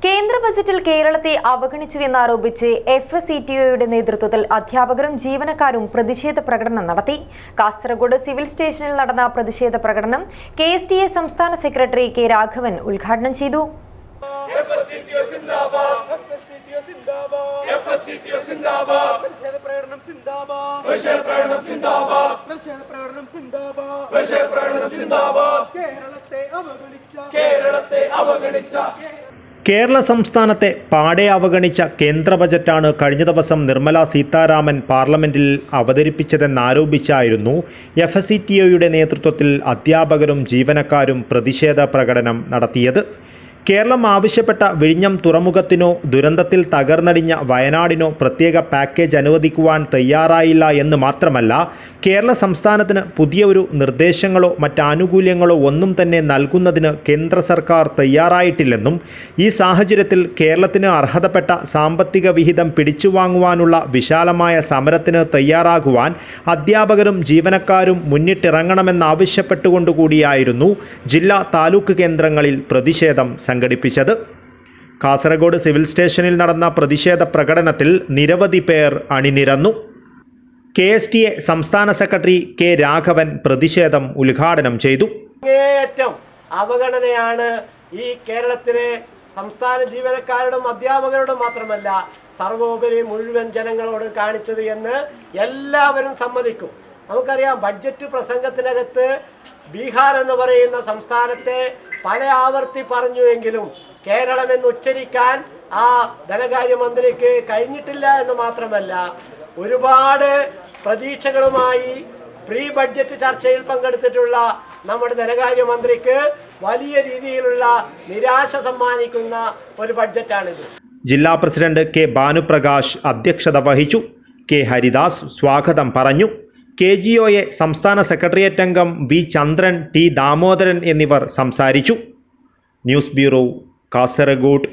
കേന്ദ്ര ബജറ്റിൽ കേരളത്തെ അവഗണിച്ചുവെന്നാരോപിച്ച് FCTOയുടെ നേതൃത്വത്തിൽ അധ്യാപകരും ജീവനക്കാരും പ്രതിഷേധ പ്രകടനം നടത്തി. കാസർഗോഡ് സിവിൽ സ്റ്റേഷനിൽ നടന്ന പ്രതിഷേധ പ്രകടനം KSTA സംസ്ഥാന സെക്രട്ടറി K. രാഘവൻ ഉദ്ഘാടനം ചെയ്തു. കേരള സംസ്ഥാനത്തെ പാടെ അവഗണിച്ച കേന്ദ്ര ബജറ്റാണ് കഴിഞ്ഞ ദിവസം നിർമ്മല സീതാരാമൻ പാർലമെന്റിൽ അവതരിപ്പിച്ചതെന്നാരോപിച്ചായിരുന്നു FCTOയുടെ നേതൃത്വത്തിൽ അധ്യാപകരും ജീവനക്കാരും പ്രതിഷേധ പ്രകടനം നടത്തിയത്. കേരളം ആവശ്യപ്പെട്ട വിഴിഞ്ഞം തുറമുഖത്തിനോ ദുരന്തത്തിൽ തകർന്നടിഞ്ഞ വയനാടിനോ പ്രത്യേക പാക്കേജ് അനുവദിക്കുവാൻ തയ്യാറായില്ല എന്ന് മാത്രമല്ല, കേരള സംസ്ഥാനത്തിന് പുതിയ ഒരു നിർദ്ദേശങ്ങളോ മറ്റാനുകൂല്യങ്ങളോ ഒന്നും തന്നെ നൽകുന്നതിന് കേന്ദ്ര സർക്കാർ തയ്യാറായിട്ടില്ലെന്നും ഈ സാഹചര്യത്തിൽ കേരളത്തിന് അർഹതപ്പെട്ട സാമ്പത്തിക വിഹിതം പിടിച്ചുവാങ്ങുവാനുള്ള വിശാലമായ സമരത്തിന് തയ്യാറാകുവാൻ അധ്യാപകരും ജീവനക്കാരും മുന്നിട്ടിറങ്ങണമെന്നാവശ്യപ്പെട്ടുകൊണ്ടുകൂടിയായിരുന്നു ജില്ലാ താലൂക്ക് കേന്ദ്രങ്ങളിൽ പ്രതിഷേധം സംഘടിപ്പിച്ചത്. കാസർഗോഡ് സിവിൽ സ്റ്റേഷനിൽ നടന്ന പ്രതിഷേധ പ്രകടനത്തിൽ നിരവധി പേർ അണിനിരന്നു. KSTA സംസ്ഥാന സെക്രട്ടറി K. രാഘവൻ പ്രതിഷേധം ഉദ്ഘാടനം ചെയ്തു. അങ്ങേയറ്റം അവഗണനയാണ് ഈ കേരളത്തിലെ സംസ്ഥാന ജീവനക്കാരോടും അധ്യാപകരോടും മാത്രമല്ല സർവോപരി മുഴുവൻ ജനങ്ങളോട് കാണിച്ചത് എന്ന് എല്ലാവരും സമ്മതിക്കും. നമുക്കറിയാം, ബഡ്ജറ്റ് പ്രസംഗത്തിനകത്ത് ബീഹാർ എന്ന് പറയുന്ന സംസ്ഥാനത്തെ പല ആവർത്തി പറഞ്ഞുവെങ്കിലും കേരളം എന്ന് ഉച്ചരിക്കാൻ ആ ധനകാര്യമന്ത്രിക്ക് കഴിഞ്ഞിട്ടില്ല എന്ന് മാത്രമല്ല, ഒരുപാട് പ്രതീക്ഷകളുമായി പ്രീ ബഡ്ജറ്റ് ചർച്ചയിൽ പങ്കെടുത്തിട്ടുള്ള നമ്മുടെ ധനകാര്യമന്ത്രിക്ക് വലിയ രീതിയിലുള്ള നിരാശ സമ്മാനിക്കുന്ന ഒരു ബഡ്ജറ്റാണിത്. ജില്ലാ പ്രസിഡന്റ് K. ഭാനുപ്രകാശ് അധ്യക്ഷത വഹിച്ചു. K. ഹരിദാസ് സ്വാഗതം പറഞ്ഞു. KGOA സംസ്ഥാന സെക്രട്ടേറിയറ്റ് അംഗം V. ചന്ദ്രൻ, T. ദാമോദരൻ എന്നിവർ സംസാരിച്ചു. News bureau, Kasaragod.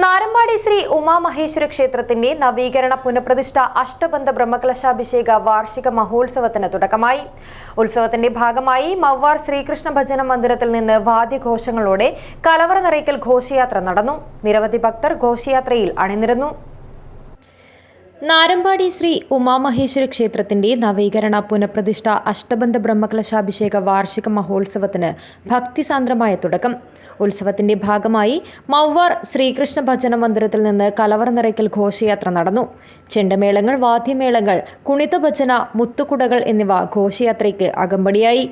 നാരമ്പാടി ശ്രീ ഉമാമഹേശ്വര ക്ഷേത്രത്തിന്റെ നവീകരണ പുനഃപ്രതിഷ്ഠ അഷ്ടബന്ധ ബ്രഹ്മകലശാഭിഷേക വാർഷിക മഹോത്സവത്തിന് തുടക്കമായി. ഉത്സവത്തിന്റെ ഭാഗമായി മവ്വാർ ശ്രീകൃഷ്ണ ഭജന മന്ദിരത്തിൽ നിന്ന് വാദ്യഘോഷങ്ങളോടെ കലവറ നിറയ്ക്കൽ ഘോഷയാത്ര നടന്നു. നിരവധി ഭക്തർ ഘോഷയാത്രയിൽ അണിനിരന്നു. നാരമ്പാടി ശ്രീ ഉമാമഹേശ്വര ക്ഷേത്രത്തിന്റെ നവീകരണ പുനഃപ്രതിഷ്ഠ അഷ്ടബന്ധ ബ്രഹ്മകലശാഭിഷേക വാർഷിക മഹോത്സവത്തിന് ഭക്തിസാന്ദ്രമായ തുടക്കം. ഉത്സവത്തിന്റെ ഭാഗമായി മവ്വാർ ശ്രീകൃഷ്ണ ഭജന മന്ദിരത്തിൽ നിന്ന് കലവറ നിറയ്ക്കൽ ഘോഷയാത്ര നടന്നു. ചെണ്ടമേളങ്ങൾ, വാദ്യമേളങ്ങൾ, കുണിത ഭജന, മുത്തുകുടകൾ എന്നിവ ഘോഷയാത്രയ്ക്ക് അകമ്പടിയായി.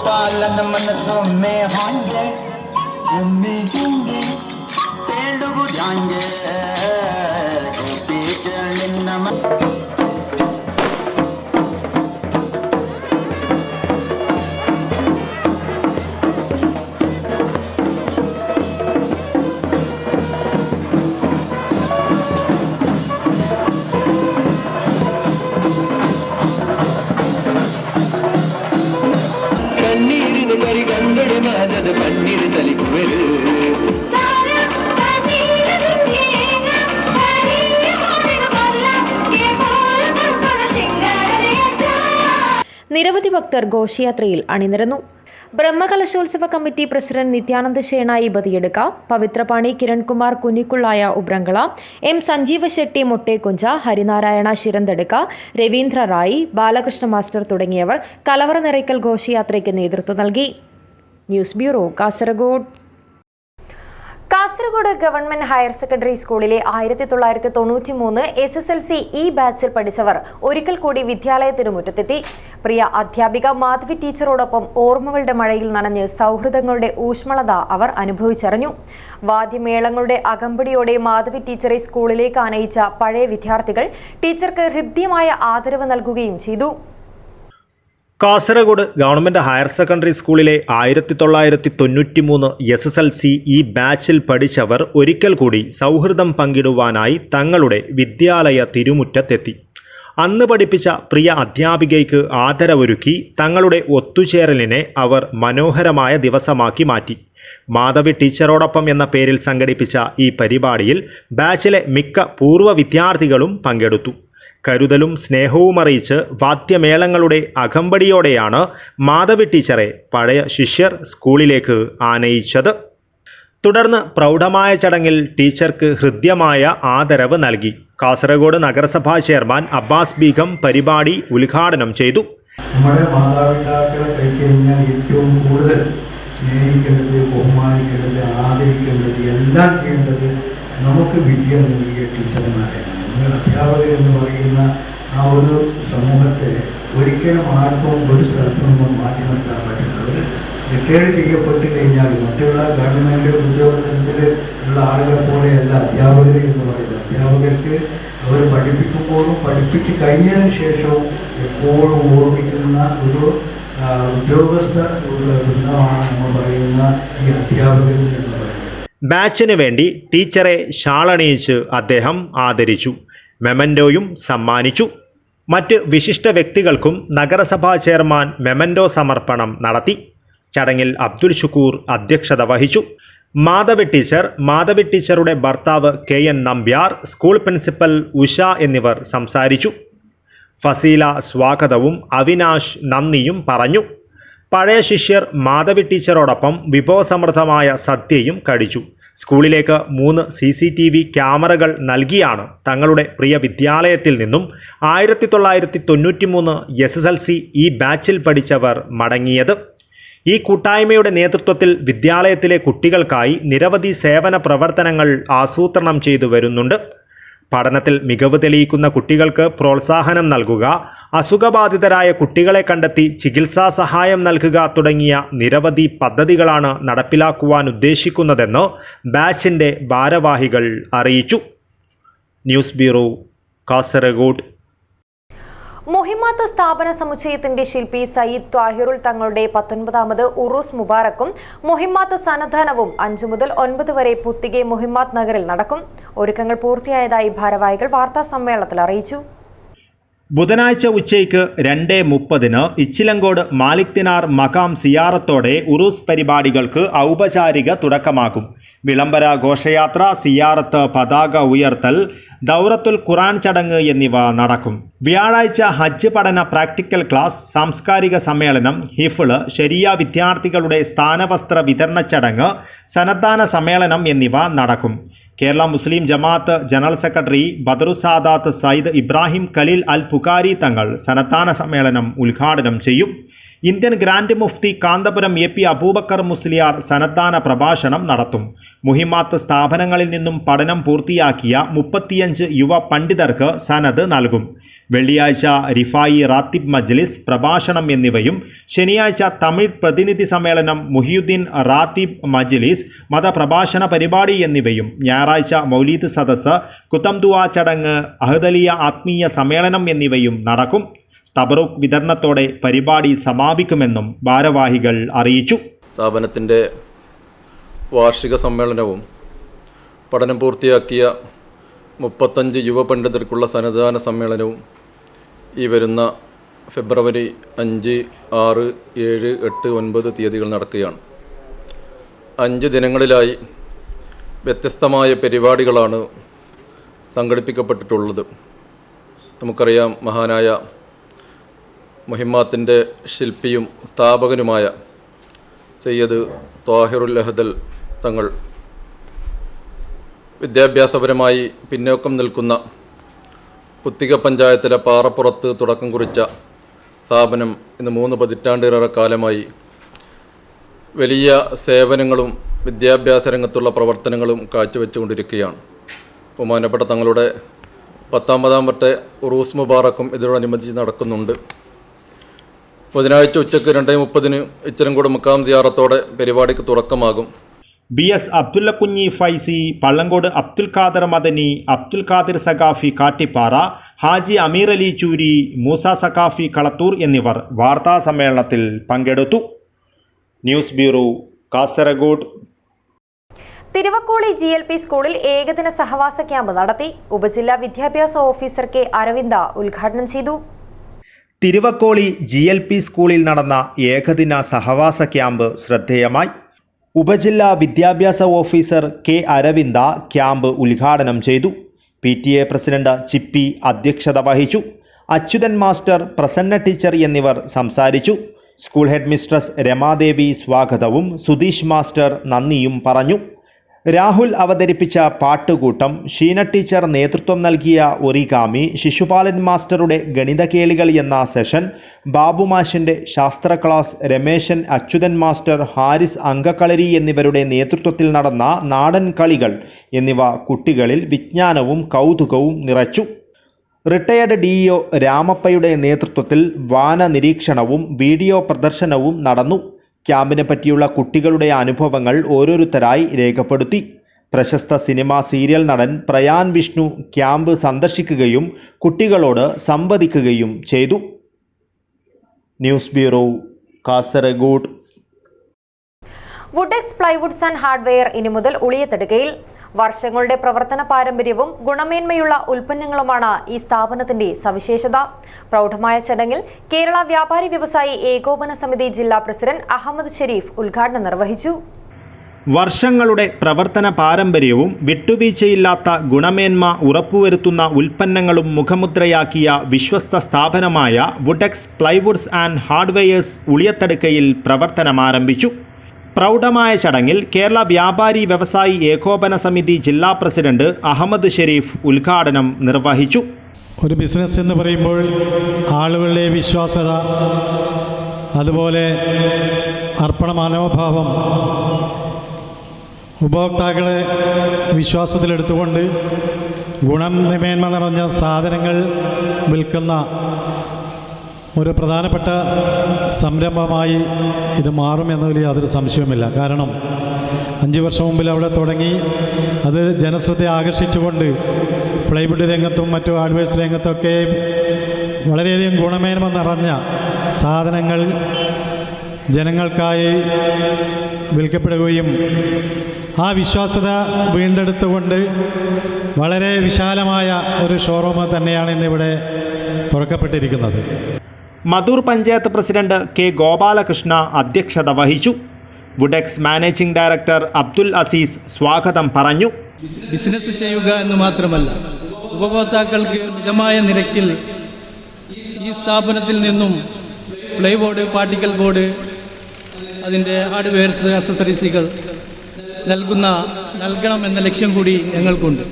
पालन मनसों में होंगे उम्मीदेंगे पेड़ बुझाएंगे നിരവധി ഭക്തർ ഘോഷയാത്രയിൽ അണിനിരന്നു. ബ്രഹ്മകലശോത്സവ committee president Nithyananda Shenoy Badiyadka, Pavithrapani Kirankumar Kunnikkullaya Ubrangala, M Sanjeeva Shetty Mottekunja, Harinarayana Shirantheduka, Raveendra Rai, Balakrishna master തുടങ്ങിയവർ കലവറ നിറയ്ക്കൽ ഘോഷയാത്രയ്ക്ക് നേതൃത്വം നൽകി. News bureau, Kasaragod. Kasaragod government higher secondary സ്കൂളിലെ 1993 SSLC ഈ ബാച്ചിൽ പഠിച്ചവർ ഒരിക്കൽ കൂടി വിദ്യാലയത്തിനു മുറ്റത്തെത്തി. പ്രിയ അധ്യാപിക മാധവി ടീച്ചറോടൊപ്പം ഓർമ്മകളുടെ മഴയിൽ നനഞ്ഞ് സൗഹൃദങ്ങളുടെ ഊഷ്മളത അവർ അനുഭവിച്ചറിഞ്ഞു. വാദ്യമേളങ്ങളുടെ അകമ്പടിയോടെ മാധവി ടീച്ചറെ സ്കൂളിലേക്ക് ആനയിച്ച പഴയ വിദ്യാർത്ഥികൾ ടീച്ചർക്ക് ഹൃദ്യമായ ആദരവ് നൽകുകയും ചെയ്തു. കാസർഗോഡ് ഗവൺമെൻറ് ഹയർ സെക്കൻഡറി സ്കൂളിലെ 1993 SSLC ഈ ബാച്ചിൽ പഠിച്ചവർ ഒരിക്കൽ കൂടി സൗഹൃദം പങ്കിടുവാനായി തങ്ങളുടെ വിദ്യാലയ തിരുമുറ്റത്തെത്തി. അന്ന് പഠിപ്പിച്ച പ്രിയ അധ്യാപികയ്ക്ക് ആദരവൊരുക്കി തങ്ങളുടെ ഒത്തുചേരലിനെ അവർ മനോഹരമായ ദിവസമാക്കി മാറ്റി. മാധവി ടീച്ചറോടൊപ്പം എന്ന പേരിൽ സംഘടിപ്പിച്ച ഈ പരിപാടിയിൽ ബാച്ചിലെ മിക്ക പൂർവ്വ വിദ്യാർത്ഥികളും പങ്കെടുത്തു. കരുതലും സ്നേഹവും അറിയിച്ച് വാദ്യമേളങ്ങളുടെ അകമ്പടിയോടെയാണ് മാധവി ടീച്ചറെ പഴയ ശിഷ്യർ സ്കൂളിലേക്ക് ആനയിച്ചത്. തുടർന്ന് പ്രൗഢമായ ചടങ്ങിൽ ടീച്ചർക്ക് ഹൃദ്യമായ ആദരവ് നൽകി. കാസർഗോഡ് നഗരസഭാ ചെയർമാൻ അബ്ബാസ് ബീഗം പരിപാടി ഉദ്ഘാടനം ചെയ്തു. നമ്മുടെ മാതാപിതാക്കളെ കഴിഞ്ഞാൽ ഏറ്റവും കൂടുതൽ സ്നേഹിക്കേണ്ടത്, ബഹുമാനിക്കേണ്ടത്, ആദരിക്കേണ്ടത്, എല്ലാം ചെയ്യേണ്ടത് നമുക്ക് വിദ്യ നൽകിയ ടീച്ചർമാരെയാണ്. അധ്യാപകർ എന്ന് പറയുന്ന ആ ഒരു സമൂഹത്തെ ഒരിക്കലും ആർക്കും ഒരു സ്ഥലത്തു നിന്നും മാറ്റി നിർത്താൻ പറ്റുന്നത്. റിട്ടയർഡ് ചെയ്യപ്പെട്ട് കഴിഞ്ഞാൽ മറ്റുള്ള ഗവൺമെൻറ് ഉദ്യോഗത്തിൽ ഉള്ള ആളുകളെ പോലെയല്ല അധ്യാപകർ എന്ന് പറയുന്നത്. അധ്യാപകർക്ക് അവർ പഠിപ്പിക്കുമ്പോഴും പഠിപ്പിച്ച് കഴിഞ്ഞതിന് ശേഷവും എപ്പോഴും ഓർമ്മിക്കുന്ന ഒരു ഉദ്യോഗസ്ഥ വൃന്ദമാണ് നമ്മൾ പറയുന്ന ഈ അധ്യാപകർ എന്ന് പറയുന്നത്. ബാച്ചിന് വേണ്ടി ടീച്ചറെ ഷാളണിയിച്ച് അദ്ദേഹം ആദരിച്ചു. മെമൻറ്റോയും സമ്മാനിച്ചു. മറ്റ് വിശിഷ്ട വ്യക്തികൾക്കും നഗരസഭാ ചെയർമാൻ മെമൻറ്റോ സമർപ്പണം നടത്തി. ചടങ്ങിൽ അബ്ദുൽ ഷുക്കൂർ അധ്യക്ഷത വഹിച്ചു. മാധവി ടീച്ചർ, മാധവി ടീച്ചറുടെ ഭർത്താവ് KN Nambiar, school principal Usha എന്നിവർ സംസാരിച്ചു. ഫസീല സ്വാഗതവും അവിനാഷ് നന്ദിയും പറഞ്ഞു. പഴയ ശിഷ്യർ മാധവി ടീച്ചറോടൊപ്പം വിഭവസമൃദ്ധമായ സദ്യയും കഴിച്ചു. സ്കൂളിലേക്ക് 3 CCTV ക്യാമറകൾ നൽകിയാണ് തങ്ങളുടെ പ്രിയ വിദ്യാലയത്തിൽ നിന്നും 1993 SSLC ഈ ബാച്ചിൽ പഠിച്ചവർ മടങ്ങിയത്. ഈ കൂട്ടായ്മയുടെ നേതൃത്വത്തിൽ വിദ്യാലയത്തിലെ കുട്ടികൾക്കായി നിരവധി സേവന പ്രവർത്തനങ്ങൾ ആസൂത്രണം ചെയ്തു വരുന്നുണ്ട്. പഠനത്തിൽ മികവ് തെളിയിക്കുന്ന കുട്ടികൾക്ക് പ്രോത്സാഹനം നൽകുക, അസുഖബാധിതരായ കുട്ടികളെ കണ്ടെത്തി ചികിത്സാ സഹായം നൽകുക തുടങ്ങിയ നിരവധി പദ്ധതികളാണ് നടപ്പിലാക്കുവാൻ ഉദ്ദേശിക്കുന്നതെന്ന് ബാച്ചിൻ്റെ ഭാരവാഹികൾ അറിയിച്ചു. News bureau, Kasaragod. മുഹിമാത്ത് സ്ഥാപന സമുച്ചയത്തിന്റെ ശില്പി സയ്യിദ് ത്വാഹിറുൽ തങ്ങളുടെ 19ാമത് ഉറൂസ് മുബാറക്കും മുഹിമാത്ത് സന്നദ്ധാനവും 5 മുതൽ 9 വരെ പുത്തികെ മുഹിമാത്ത് നഗറിൽ നടക്കും. ഒരുക്കങ്ങൾ പൂർത്തിയായതായി ഭാരവാഹികൾ വാർത്താ സമ്മേളനത്തിൽ അറിയിച്ചു. ബുധനാഴ്ച ഉച്ചയ്ക്ക് 2:30 ഇച്ചിലങ്കോട് മാലിക് ദിനാർ മഖാം സിയാറത്തോടെ ഉറൂസ് പരിപാടികൾക്ക് ഔപചാരിക തുടക്കമാകും. വിളംബര ഘോഷയാത്ര, സിയാറത്ത്, പതാക ഉയർത്തൽ, ദൗറത്തുൽ ഖുർആൻ ചടങ്ങ് എന്നിവ നടക്കും. വ്യാഴാഴ്ച ഹജ്ജ് പഠന പ്രാക്ടിക്കൽ ക്ലാസ്, സാംസ്കാരിക സമ്മേളനം, ഹിഫ്ള്, ശരിയ വിദ്യാർത്ഥികളുടെ സ്ഥാനവസ്ത്ര വിതരണ ചടങ്ങ്, സന്നദ്ധാന സമ്മേളനം എന്നിവ നടക്കും. Kerala Muslim Jamaath general secretary Badarussadath Sayyid Ibrahim Khaleel Al Bukhari Thangal സന്നദ്ധാന സമ്മേളനം ഉദ്ഘാടനം ചെയ്യും. Indian grand Mufti Kanthapuram AP Aboobacker Musliyar സന്നദ്ധാന പ്രഭാഷണം നടത്തും. മുഹിമാത്ത് സ്ഥാപനങ്ങളിൽ നിന്നും പഠനം പൂർത്തിയാക്കിയ 35 യുവ പണ്ഡിതർക്ക് സനദ് നൽകും. വെള്ളിയാഴ്ച റിഫായി റാത്തിബ് മജ്ലിസ് പ്രഭാഷണം എന്നിവയും ശനിയാഴ്ച തമിഴ് പ്രതിനിധി സമ്മേളനം, മുഹിയുദ്ദീൻ റാത്തിബ് മജ്ലിസ് മതപ്രഭാഷണ പരിപാടി എന്നിവയും ഞായറാഴ്ച മൗലീദ് സദസ്സ്, കുത്തംദുആ ചടങ്ങ്, അഹ്ദലിയ ആത്മീയ സമ്മേളനം എന്നിവയും നടക്കും. തബറൂക്ക് വിതരണത്തോടെ പരിപാടി സമാപിക്കുമെന്നും ഭാരവാഹികൾ അറിയിച്ചു. സ്ഥാപനത്തിൻ്റെ വാർഷിക സമ്മേളനവും പഠനം പൂർത്തിയാക്കിയ 35 യുവ പണ്ഡിതർക്കുള്ള സന്നദ്ധാന സമ്മേളനവും ഈ വരുന്ന ഫെബ്രുവരി 5, 6, 7, 8, 9 തീയതികൾ നടക്കുകയാണ്. 5 ദിനങ്ങളിലായി വ്യത്യസ്തമായ പരിപാടികളാണ് സംഘടിപ്പിക്കപ്പെട്ടിട്ടുള്ളത്. നമുക്കറിയാം, മഹാനായ മുഹിമ്മാത്തിൻ്റെ ശില്പിയും സ്ഥാപകനുമായ സയ്യിദ് ത്വാഹിറുൽ അഹ്ദൽ തങ്ങൾ വിദ്യാഭ്യാസപരമായി പിന്നോക്കം നിൽക്കുന്ന പുത്തിക പഞ്ചായത്തിലെ പാറപ്പുറത്ത് തുടക്കം കുറിച്ച സ്ഥാപനം ഇന്ന് 3 പതിറ്റാണ്ടിലേറെ കാലമായി വലിയ സേവനങ്ങളും വിദ്യാഭ്യാസ രംഗത്തുള്ള പ്രവർത്തനങ്ങളും കാഴ്ചവെച്ചുകൊണ്ടിരിക്കുകയാണ്. ബഹുമാനപ്പെട്ട തങ്ങളുടെ 10ാമത്തെ ഉറൂസ് മുബാറക്കും ഇതിനോടനുബന്ധിച്ച് നടക്കുന്നുണ്ട്. ബുധനാഴ്ച ഉച്ചയ്ക്ക് 2:30 ഇച്ചരംകോട് മുക്കാം സിയാറത്തോടെ പരിപാടിക്ക് തുടക്കമാകും. BS അബ്ദുല്ല കുഞ്ഞി ഫൈസി, പള്ളങ്കോട് അബ്ദുൽ ഖാദർ മദനി, അബ്ദുൽ ഖാദിർ സഖാഫി കാട്ടിപ്പാറ, ഹാജി അമീർ അലി ചൂരി, മൂസ സഖാഫി കളത്തൂർ എന്നിവർ വാർത്താ സമ്മേളനത്തിൽ പങ്കെടുത്തു. News bureau, Kasaragod. Thiruvakkoli GLP സ്കൂളിൽ ഏകദിന സഹവാസ ക്യാമ്പ് നടത്തി. ഉപജില്ലാ വിദ്യാഭ്യാസ ഓഫീസർ കെ അരവിന്ദ ഉദ്ഘാടനം ചെയ്തു. തിരുവക്കോളി GLP സ്കൂളിൽ നടന്ന ഏകദിന സഹവാസ ക്യാമ്പ് ശ്രദ്ധേയമായി. ഉപജില്ലാ വിദ്യാഭ്യാസ ഓഫീസർ കെ അരവിന്ദ ക്യാമ്പ് ഉദ്ഘാടനം ചെയ്തു. PTA പ്രസിഡന്റ് ചിപ്പി അധ്യക്ഷത വഹിച്ചു. അച്യുതൻ മാസ്റ്റർ, പ്രസന്ന ടീച്ചർ എന്നിവർ സംസാരിച്ചു. സ്കൂൾ ഹെഡ് മിസ്ട്രസ് രമാദേവി സ്വാഗതവും സുധീഷ് മാസ്റ്റർ നന്ദിയും പറഞ്ഞു. രാഹുൽ അവതരിപ്പിച്ച പാട്ടുകൂട്ടം, ഷീന ടീച്ചർ നേതൃത്വം നൽകിയ ഒറിഗാമി, ശിശുപാലൻ മാസ്റ്ററുടെ ഗണിതകേളികൾ എന്ന സെഷൻ, ബാബുമാഷിൻ്റെ ശാസ്ത്ര ക്ലാസ്, രമേശൻ, അച്യുതൻ മാസ്റ്റർ, ഹാരിസ് അങ്കക്കളരി എന്നിവരുടെ നേതൃത്വത്തിൽ നടന്ന നാടൻ കളികൾ എന്നിവ കുട്ടികളിൽ വിജ്ഞാനവും കൗതുകവും നിറച്ചു. റിട്ടയർഡ് DEO രാമപ്പയുടെ നേതൃത്വത്തിൽ വാന നിരീക്ഷണവും വീഡിയോ പ്രദർശനവും നടന്നു. ക്യാമ്പിനെ പറ്റിയുള്ള കുട്ടികളുടെ അനുഭവങ്ങൾ ഓരോരുത്തരായി രേഖപ്പെടുത്തി. പ്രശസ്ത സിനിമാ സീരിയൽ നടൻ പ്രയാൻ വിഷ്ണു ക്യാമ്പ് സന്ദർശിക്കുകയും കുട്ടികളോട് സംവദിക്കുകയും ചെയ്തു. News bureau, Kasaragod. വുഡെക്സ് plywoods and hardware ഇനി മുതൽ ഉളിയത്തടുകയിൽ. വർഷങ്ങളുടെ പ്രവർത്തന പാരമ്പര്യവും ഗുണമേന്മയുള്ള ഉൽപ്പന്നങ്ങളുമാണ് ഈ സ്ഥാപനത്തിന്റെ സവിശേഷത. പ്രൗഢമായ ചടങ്ങിൽ കേരള വ്യാപാരി വ്യവസായി ഏകോപന സമിതി ജില്ലാ പ്രസിഡന്റ് അഹമ്മദ് ഷെരീഫ് ഉദ്ഘാടനം നിർവഹിച്ചു. വർഷങ്ങളുടെ പ്രവർത്തന പാരമ്പര്യവും വിട്ടുവീഴ്ചയില്ലാത്ത ഗുണമേന്മ ഉറപ്പുവരുത്തുന്ന ഉൽപ്പന്നങ്ങളും മുഖമുദ്രയാക്കിയ വിശ്വസ്ത സ്ഥാപനമായ വുഡെക്സ് പ്ലൈവുഡ്സ് ആൻഡ് ഹാർഡ്വെയേഴ്സ് ഉളിയത്തടുക്കയിൽ പ്രവർത്തനമാരംഭിച്ചു. പ്രൗഢമായ ചടങ്ങിൽ കേരള വ്യാപാരി വ്യവസായി ഏകോപന സമിതി ജില്ലാ പ്രസിഡന്റ് അഹമ്മദ് ഷെരീഫ് ഉദ്ഘാടനം നിർവഹിച്ചു. ഒരു ബിസിനസ് എന്ന് പറയുമ്പോൾ ആളുകളുടെ വിശ്വാസ്യത, അതുപോലെ അർപ്പണ മനോഭാവം, ഉപഭോക്താക്കളെ വിശ്വാസത്തിലെടുത്തുകൊണ്ട് ഗുണമേന്മ നിറഞ്ഞ സാധനങ്ങൾ വിൽക്കുന്ന ഒരു പ്രധാനപ്പെട്ട സംരംഭമായി ഇത് മാറും എന്നതിൽ യാതൊരു സംശയവുമില്ല. കാരണം 5 വർഷം മുമ്പിൽ അവിടെ തുടങ്ങി അത് ജനശ്രദ്ധ ആകർഷിച്ചുകൊണ്ട് പ്ലൈവുഡ് രംഗത്തും മറ്റു ഹാർഡ്വെയർസ് രംഗത്തൊക്കെ വളരെയധികം ഗുണമേന്മ നിറഞ്ഞ സാധനങ്ങൾ ജനങ്ങൾക്കായി വിൽക്കപ്പെടുകയും ആ വിശ്വാസ്യത വീണ്ടെടുത്തുകൊണ്ട് വളരെ വിശാലമായ ഒരു ഷോറൂം തന്നെയാണ് ഇന്നിവിടെ തുറക്കപ്പെട്ടിരിക്കുന്നത്. മധൂർ പഞ്ചായത്ത് പ്രസിഡന്റ് കെ ഗോപാലകൃഷ്ണ അധ്യക്ഷത വഹിച്ചു. വുഡെക്സ് മാനേജിംഗ് ഡയറക്ടർ അബ്ദുൽ അസീസ് സ്വാഗതം പറഞ്ഞു. ബിസിനസ് ചെയ്യുക എന്ന് മാത്രമല്ല, ഉപഭോക്താക്കൾക്ക് മിതമായ നിരക്കിൽ ഈ സ്ഥാപനത്തിൽ നിന്നും പ്ലൈബോർഡ്, പാർട്ടിക്കൽ ബോർഡ്, അതിൻ്റെ ഹാർഡ്വെയർസ്, അക്സസറീസുകൾ നൽകണം എന്ന ലക്ഷ്യം കൂടി ഞങ്ങൾക്കുണ്ട്.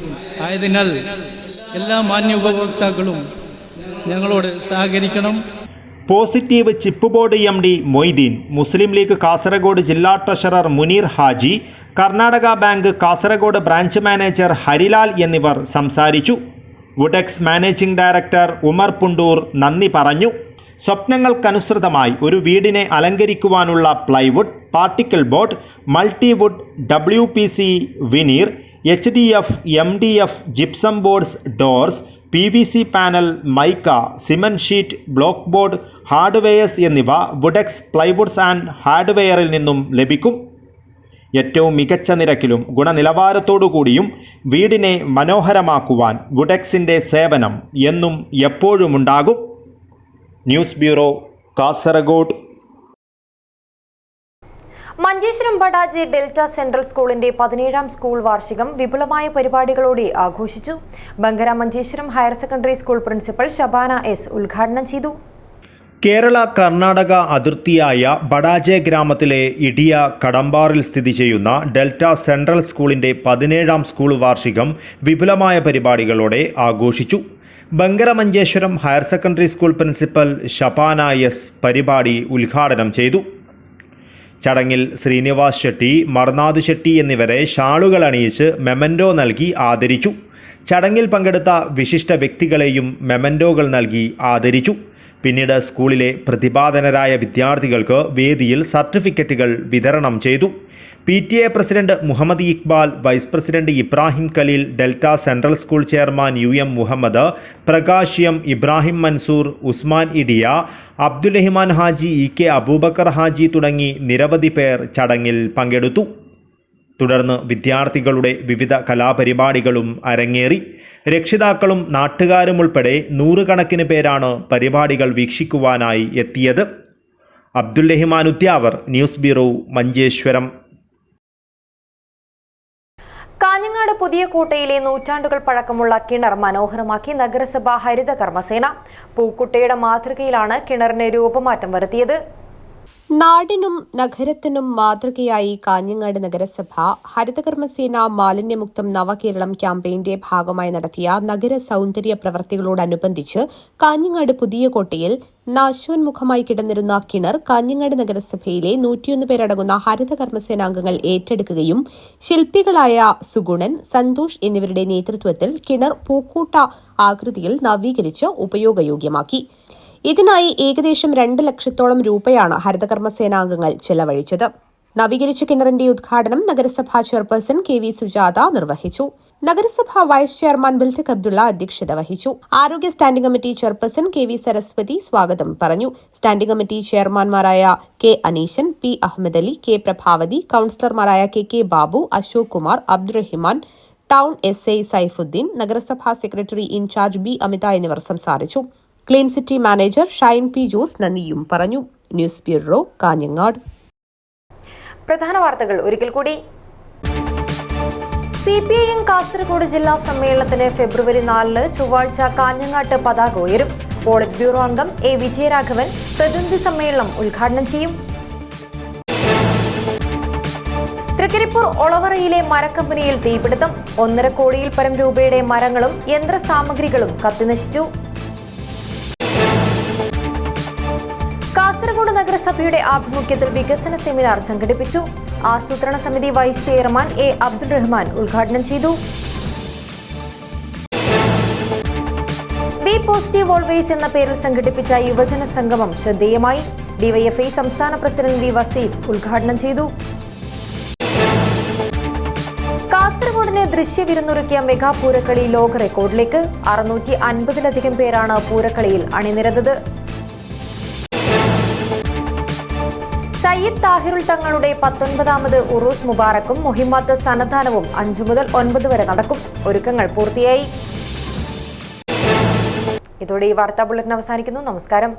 ആയതിനാൽ എല്ലാ മാന്യ ഉപഭോക്താക്കളും ഞങ്ങളോട് സഹകരിക്കണം. Positive chip board MD Moideen, Muslim League Kasaragod ജില്ലാ treasurer Muneer Haji, Karnataka bank Kasaragod branch manager Harilal എന്നിവർ സംസാരിച്ചു. Woodex managing director Umar Pundoor നന്ദി പറഞ്ഞു. സ്വപ്നങ്ങൾക്കനുസൃതമായി ഒരു വീടിനെ അലങ്കരിക്കുവാനുള്ള plywood, particle board, multiwood, WPC veneer, HDF, MDF gypsum boards, doors, PVC panel, mica, cement sheet, block board, hardwares എന്നിവ വുഡെക്സ് പ്ലൈവുഡ്സ് ആൻഡ് ഹാർഡ്വെയറിൽ നിന്നും ലഭിക്കും. ഏറ്റവും മികച്ച നിരക്കിലും ഗുണനിലവാരത്തോടുകൂടിയും വീടിനെ മനോഹരമാക്കുവാൻ വുഡെക്സിൻ്റെ സേവനം എന്നും എപ്പോഴുമുണ്ടാകും. News bureau, Kasaragod. Manjeshwaram Badaji Delta Central സ്കൂളിന്റെ 17ാം സ്കൂൾ വാർഷികം വിപുലമായ പരിപാടികളോടെ ആഘോഷിച്ചു. Bangara Manjeshwaram higher secondary school principal Shabana S ഉദ്ഘാടനം ചെയ്തു. കേരള കർണാടക അതിർത്തിയായ ബഡാജെ ഗ്രാമത്തിലെ ഇടിയ കടമ്പാറിൽ സ്ഥിതി ചെയ്യുന്ന ഡെൽറ്റ സെൻട്രൽ സ്കൂളിൻ്റെ 17ാം സ്കൂൾ വാർഷികം വിപുലമായ പരിപാടികളോടെ ആഘോഷിച്ചു. Bangaramanjeshwaram higher secondary school principal Shabana S പരിപാടി ഉദ്ഘാടനം ചെയ്തു. ചടങ്ങിൽ ശ്രീനിവാസ് ഷെട്ടി, മർനാഥ് ഷെട്ടി എന്നിവരെ ഷാളുകൾ അണിയിച്ച് മെമൻറ്റോ നൽകി ആദരിച്ചു. ചടങ്ങിൽ പങ്കെടുത്ത വിശിഷ്ട വ്യക്തികളെയും മെമൻറ്റോകൾ നൽകി ആദരിച്ചു. പിന്നീട് സ്കൂളിലെ പ്രതിഭാധനരായ വിദ്യാർത്ഥികൾക്ക് വേദിയിൽ സർട്ടിഫിക്കറ്റുകൾ വിതരണം ചെയ്തു. PTA president Muhammad Iqbal, vice president Ibrahim Khaleel, Delta Central school chairman UM Muhammad, Prakash M, Ibrahim Mansoor, Usman Idiya, Abdurahiman Haji, EK Aboobacker Haji തുടങ്ങി നിരവധി പേർ ചടങ്ങിൽ പങ്കെടുത്തു. തുടർന്ന് വിദ്യാർത്ഥികളുടെ വിവിധ കലാപരിപാടികളും അരങ്ങേറി. രക്ഷിതാക്കളും നാട്ടുകാരും ഉൾപ്പെടെ നൂറുകണക്കിന് പേരാണ് പരിപാടികൾ വീക്ഷിക്കുവാനായി എത്തിയത്. Abdurahiman Udyavar, news bureau, Manjeshwaram. കാഞ്ഞങ്ങാട് പുതിയ കോട്ടയിലെ നൂറ്റാണ്ടുകൾ പഴക്കമുള്ള കിണർ മനോഹരമാക്കി നഗരസഭ ഹരിത കർമ്മസേന. പൂക്കുട്ടയുടെ മാതൃകയിലാണ് കിണറിന് രൂപമാറ്റം വരുത്തിയത്. നാടിനും നഗരത്തിനും മാതൃകയായി കാഞ്ഞങ്ങാട് നഗരസഭ ഹരിതകർമ്മസേന മാലിന്യമുക്തം നവകേരളം ക്യാമ്പയിന്റെ ഭാഗമായി നടത്തിയ നഗര സൌന്ദര്യ പ്രവർത്തികളോടനുബന്ധിച്ച് കാഞ്ഞങ്ങാട് പുതിയ കോട്ടയിൽ നാശോന്മുഖമായി കിടന്നിരുന്ന കിണർ കാഞ്ഞങ്ങാട് നഗരസഭയിലെ 101 പേരടങ്ങുന്ന ഹരിതകർമ്മസേനാംഗങ്ങൾ ഏറ്റെടുക്കുകയും ശില്പികളായ സുഗുണൻ, സന്തോഷ് എന്നിവരുടെ നേതൃത്വത്തിൽ കിണർ പൂക്കൂട്ട ആകൃതിയിൽ നവീകരിച്ച് ഉപയോഗയോഗ്യമാക്കി. ഇതിനായി ഏകദേശം 2 ലക്ഷത്തോളം രൂപയാണ് ഹരിതകർമ്മസേനാംഗങ്ങൾ ചെലവഴിച്ചത്. നവീകരിച്ച കിണറിന്റെ ഉദ്ഘാടനം നഗരസഭാ ചെയർപേഴ്സൺ KV സുജാത നിർവഹിച്ചു. നഗരസഭാ വൈസ് ചെയർമാൻ ബിൽറ്റക് അബ്ദുള്ള അധ്യക്ഷത വഹിച്ചു. ആരോഗ്യ standing committee chairperson KV Saraswathi സ്വാഗതം പറഞ്ഞു. സ്റ്റാൻഡിംഗ് കമ്മിറ്റി ചെയർമാൻമാരായ K Aneeshan, P Ahmed Ali, K Prabhavathi, കൌൺസിലർമാരായ KK Babu, Ashok Kumar, Abdurahiman, town SI Saifuddin, നഗരസഭാ സെക്രട്ടറി ഇൻചാർജ് B അമിത എന്നിവർ സംസാരിച്ചു. Clean city manager Shine P Jose നന്ദിയും പറഞ്ഞു. News bureau, Kanhangad. പ്രധാന വാർത്തകൾ ഒരിക്കൽ കൂടി. CPIM കാസർഗോഡ് ജില്ലാ സമ്മേളനത്തിന് ഫെബ്രുവരി 4 ചൊവ്വാഴ്ച കാഞ്ഞങ്ങാട്ട് പതാക ഉയരും. പോളിറ്റ് ബ്യൂറോ അംഗം A വിജയരാഘവൻ പ്രതിനിധി സമ്മേളനം ഉദ്ഘാടനം ചെയ്യും. തൃക്കരിപ്പൂർ ഒളവറയിലെ മരക്കമ്പനിയിൽ തീപിടുത്തം. 1.5 കോടിയിൽ പരം രൂപയുടെ മരങ്ങളും യന്ത്രസാമഗ്രികളും കത്തിനശിച്ചു. കാസർഗോഡ് നഗരസഭയുടെ ആഭിമുഖ്യത്തിൽ വികസന സെമിനാർ സംഘടിപ്പിച്ചു. ആസൂത്രണ സമിതി vice chairman A Abdul Rahman ഉദ്ഘാടനം ചെയ്തു. ബി പോസിറ്റീവ് ഓൾവേസ് എന്ന പേരിൽ സംഘടിപ്പിച്ച യുവജന സംഗമം ശ്രദ്ധേയമായി. DYFI സംസ്ഥാന പ്രസിഡന്റ് V വസീഫ് ഉദ്ഘാടനം ചെയ്തു. കാസർഗോഡിന് ദൃശ്യവിരുന്നൊരുക്കിയ മെഗാ പൂരക്കളി ലോക റെക്കോർഡിലേക്ക്. 650-ലധികം പേരാണ് പൂരക്കളിയിൽ അണിനിരന്നത്. സയ്യിദ് താഹിറുൽ തങ്ങളുടെ 19ാമത് ഉറൂസ് മുബാറക്കും മുഹിമ്മത്ത് സന്നദ്ധാനവും 5 മുതൽ 9 വരെ നടക്കും. ഒരുക്കങ്ങൾ പൂർത്തിയായി. ഇതോടെ ഈ വാർത്താ ബുള്ളറ്റിൻ അവസാനിക്കുന്നു. നമസ്കാരം.